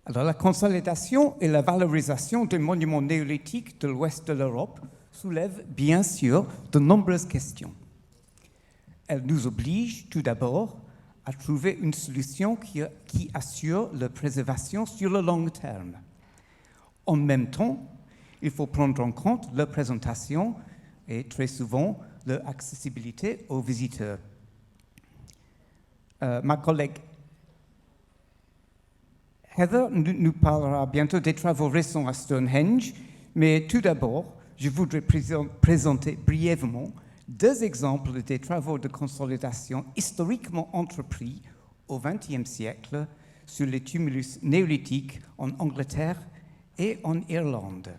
Alors, la consolidation et la valorisation des monuments néolithiques de l'ouest de l'Europe soulèvent bien sûr de nombreuses questions. Elles nous obligent tout d'abord à trouver une solution qui assure leur préservation sur le long terme. En même temps, il faut prendre en compte leur présentation et très souvent leur accessibilité aux visiteurs. Ma collègue Heather nous parlera bientôt des travaux récents à Stonehenge, mais tout d'abord, je voudrais présenter brièvement 2 exemples des travaux de consolidation historiquement entrepris au XXe siècle sur les tumulus néolithiques en Angleterre et en Irlande.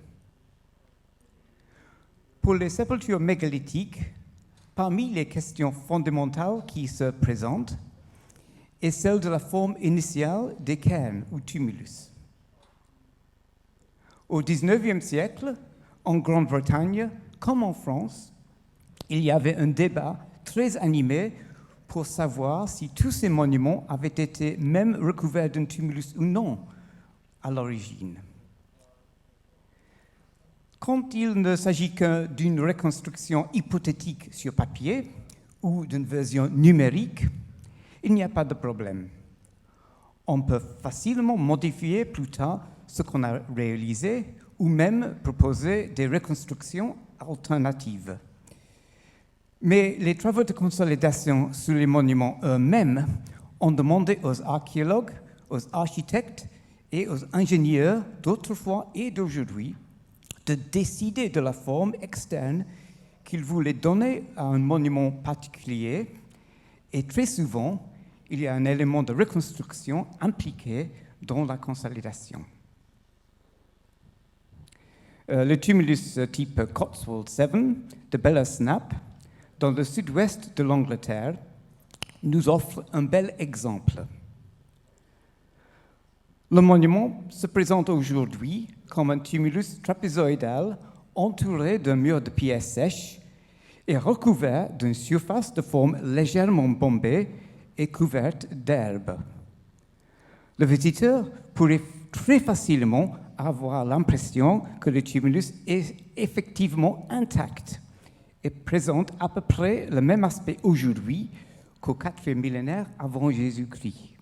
Pour les sépultures mégalithiques, parmi les questions fondamentales qui se présentent est celle de la forme initiale des cairns ou tumulus. Au XIXe siècle, en Grande-Bretagne comme en France, il y avait un débat très animé pour savoir si tous ces monuments avaient été même recouverts d'un tumulus ou non à l'origine. Quand il ne s'agit que d'une reconstruction hypothétique sur papier ou d'une version numérique, il n'y a pas de problème. On peut facilement modifier plus tard ce qu'on a réalisé ou même proposer des reconstructions alternatives. Mais les travaux de consolidation sur les monuments eux-mêmes ont demandé aux archéologues, aux architectes et aux ingénieurs d'autrefois et d'aujourd'hui de décider de la forme externe qu'ils voulaient donner à un monument particulier. Et très souvent, il y a un élément de reconstruction impliqué dans la consolidation. Le tumulus type Cotswold 7 de Bellersnap, dans le sud-ouest de l'Angleterre, nous offre un bel exemple. Le monument se présente aujourd'hui comme un tumulus trapézoïdal entouré d'un mur de pierre sèche et recouvert d'une surface de forme légèrement bombée et couverte d'herbe. Le visiteur pourrait très facilement avoir l'impression que le tumulus est effectivement intact et présente à peu près le même aspect aujourd'hui qu'au IVe millénaire avant Jésus-Christ.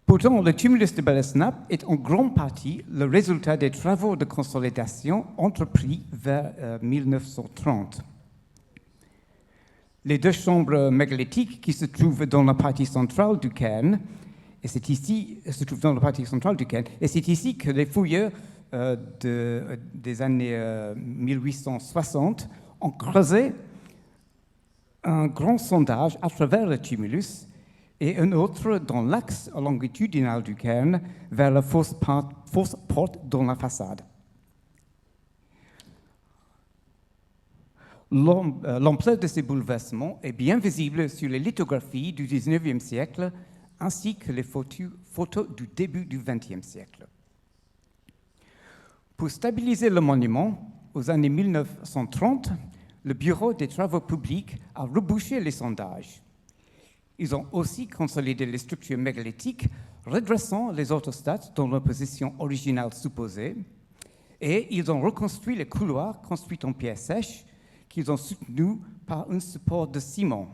Pourtant, le tumulus de Bellersnap est en grande partie le résultat des travaux de consolidation entrepris vers 1930. Les 2 chambres mégalithiques qui se trouvent dans la partie centrale du cairn, et c'est ici que les fouilleurs des années 1860 ont creusé un grand sondage à travers le tumulus et un autre dans l'axe longitudinal du cairn vers la fausse porte dans la façade. L'ampleur de ces bouleversements est bien visible sur les lithographies du XIXe siècle ainsi que les photos du début du XXe siècle. Pour stabiliser le monument, aux années 1930, le Bureau des travaux publics a rebouché les sondages. Ils ont aussi consolidé les structures mégalithiques, redressant les orthostates dans leur position originale supposée, et ils ont reconstruit les couloirs construits en pierre sèche qu'ils ont soutenus par un support de ciment.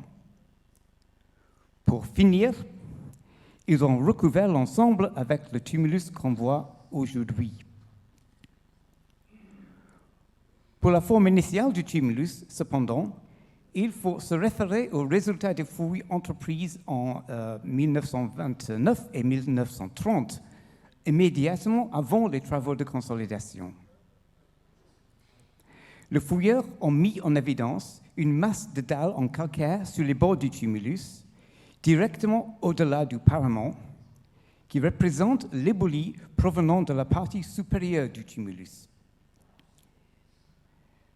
Pour finir, ils ont recouvert l'ensemble avec le tumulus qu'on voit aujourd'hui. Pour la forme initiale du tumulus, cependant, il faut se référer aux résultats des fouilles entreprises en 1929 et 1930, immédiatement avant les travaux de consolidation. Les fouilleurs ont mis en évidence une masse de dalles en calcaire sur les bords du tumulus, directement au-delà du parement, qui représente l'éboulis provenant de la partie supérieure du tumulus.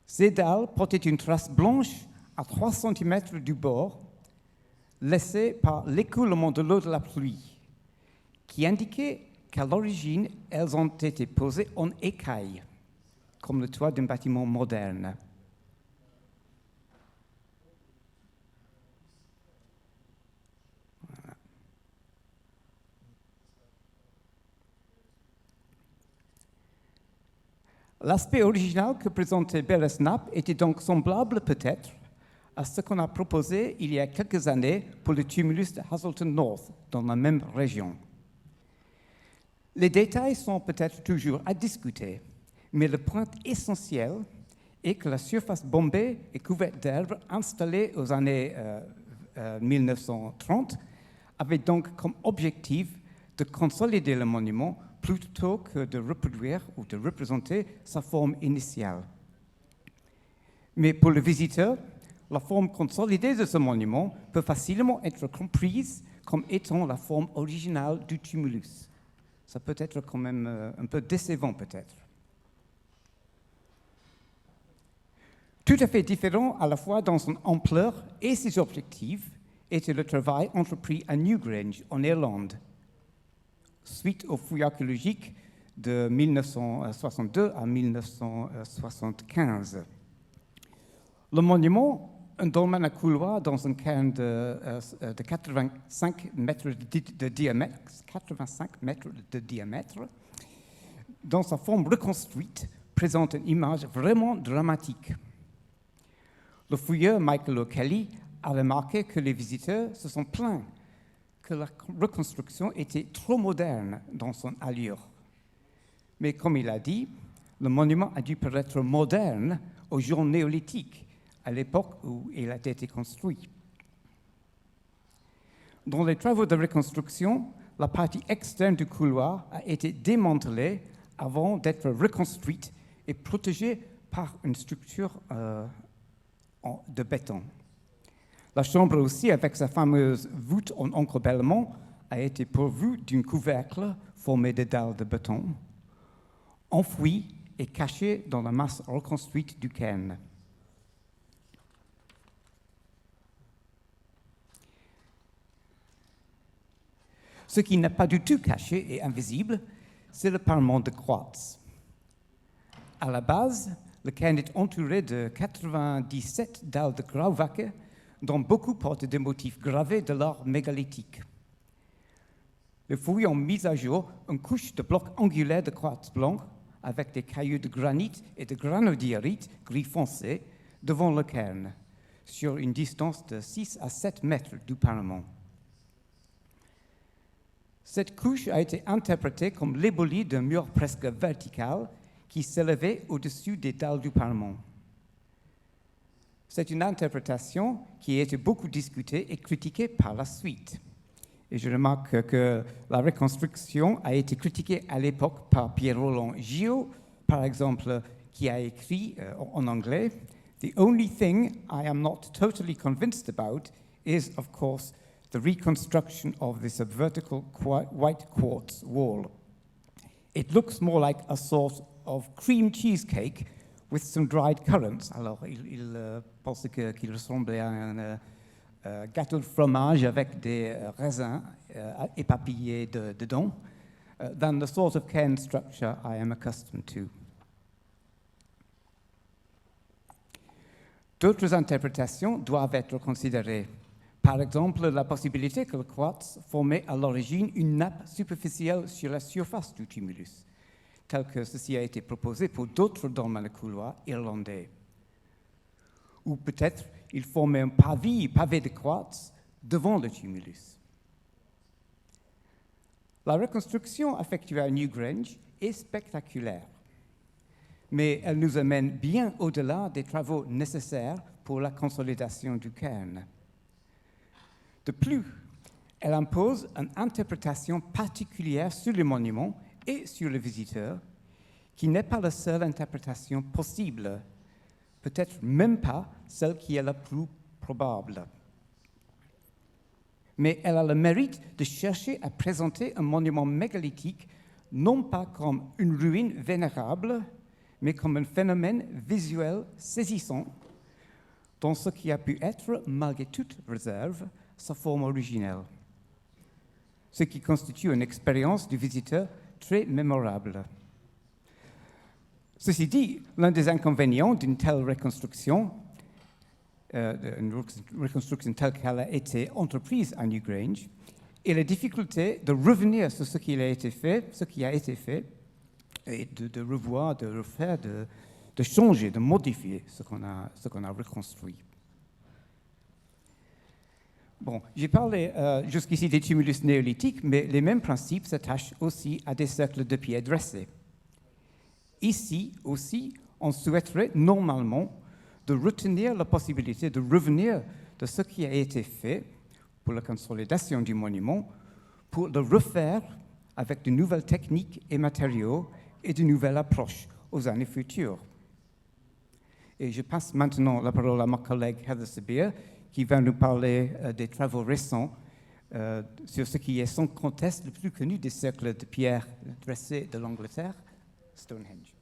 Ces dalles portaient une trace blanche à 3 cm du bord, laissée par l'écoulement de l'eau de la pluie, qui indiquait qu'à l'origine, elles ont été posées en écaille, comme le toit d'un bâtiment moderne. Voilà. L'aspect original que présentait Belesnap était donc semblable peut-être à ce qu'on a proposé il y a quelques années pour le tumulus de Hazleton North, dans la même région. Les détails sont peut-être toujours à discuter, mais le point essentiel est que la surface bombée et couverte d'herbes installée aux années 1930 avait donc comme objectif de consolider le monument plutôt que de reproduire ou de représenter sa forme initiale. Mais pour le visiteur, la forme consolidée de ce monument peut facilement être comprise comme étant la forme originale du tumulus. Ça peut être quand même un peu décevant peut-être. Tout à fait différent à la fois dans son ampleur et ses objectifs était le travail entrepris à Newgrange, en Irlande, suite aux fouilles archéologiques de 1962 à 1975. Le monument, un dolmen à couloir dans un cairn de 85 mètres de diamètre, 85 mètres de diamètre, dans sa forme reconstruite, présente une image vraiment dramatique. Le fouilleur Michael O'Kelly a remarqué que les visiteurs se sont plaints que la reconstruction était trop moderne dans son allure. Mais comme il a dit, le monument a dû paraître moderne au jour néolithique, à l'époque où il a été construit. Dans les travaux de reconstruction, la partie externe du couloir a été démantelée avant d'être reconstruite et protégée par une structure de béton. La chambre aussi, avec sa fameuse voûte en encrebellement, a été pourvue d'un couvercle formé de dalles de béton, enfoui et caché dans la masse reconstruite du cairn. Ce qui n'est pas du tout caché et invisible, c'est le parement de quartz. À la base, le cairn est entouré de 97 dalles de Grauwacke, dont beaucoup portent des motifs gravés de l'art mégalithique. Les fouilles ont mis à jour une couche de blocs angulaires de quartz blanc avec des cailloux de granit et de granodiorite gris foncé devant le cairn, sur une distance de 6 à 7 mètres du parement. Cette couche a été interprétée comme l'ébolie d'un mur presque vertical qui s'élevait au-dessus des dalles du parement. C'est une interprétation qui a été beaucoup discutée et critiquée par la suite. Et je remarque que la reconstruction a été critiquée à l'époque par Pierre-Roland Gillot, par exemple, qui a écrit en anglais « The only thing I am not totally convinced about is, of course, the reconstruction of this vertical white quartz wall. It looks more like a sort of cream cheesecake with some dried currants. » Alors, il pensait qu'il ressemblait à un gâteau de fromage avec des raisins éparpillés dedans, than the sort of cairn structure I am accustomed to. D'autres interprétations doivent être considérées. Par exemple, la possibilité que le quartz formait à l'origine une nappe superficielle sur la surface du tumulus, tel que ceci a été proposé pour d'autres dolmens de couloir irlandais. Ou peut-être il formait un pavé de quartz devant le tumulus. La reconstruction effectuée à Newgrange est spectaculaire, mais elle nous amène bien au-delà des travaux nécessaires pour la consolidation du cairn. De plus, elle impose une interprétation particulière sur le monument et sur le visiteur, qui n'est pas la seule interprétation possible, peut-être même pas celle qui est la plus probable. Mais elle a le mérite de chercher à présenter un monument mégalithique non pas comme une ruine vénérable, mais comme un phénomène visuel saisissant dans ce qui a pu être, malgré toute réserve, sa forme originelle. Ce qui constitue une expérience du visiteur très mémorable. Ceci dit, l'un des inconvénients d'une telle reconstruction, une reconstruction telle qu'elle a été entreprise à Newgrange, est la difficulté de revenir sur ce qui a été fait et de revoir, de refaire, de changer, de modifier ce qu'on a reconstruit. Bon, j'ai parlé jusqu'ici des tumulus néolithiques, mais les mêmes principes s'attachent aussi à des cercles de pierre dressés. Ici aussi, on souhaiterait normalement de retenir la possibilité de revenir de ce qui a été fait pour la consolidation du monument, pour le refaire avec de nouvelles techniques et matériaux et de nouvelles approches aux années futures. Et je passe maintenant la parole à ma collègue Heather Sabir, qui va nous parler des travaux récents sur ce qui est sans conteste le plus connu des cercles de pierre dressés de l'Angleterre, Stonehenge.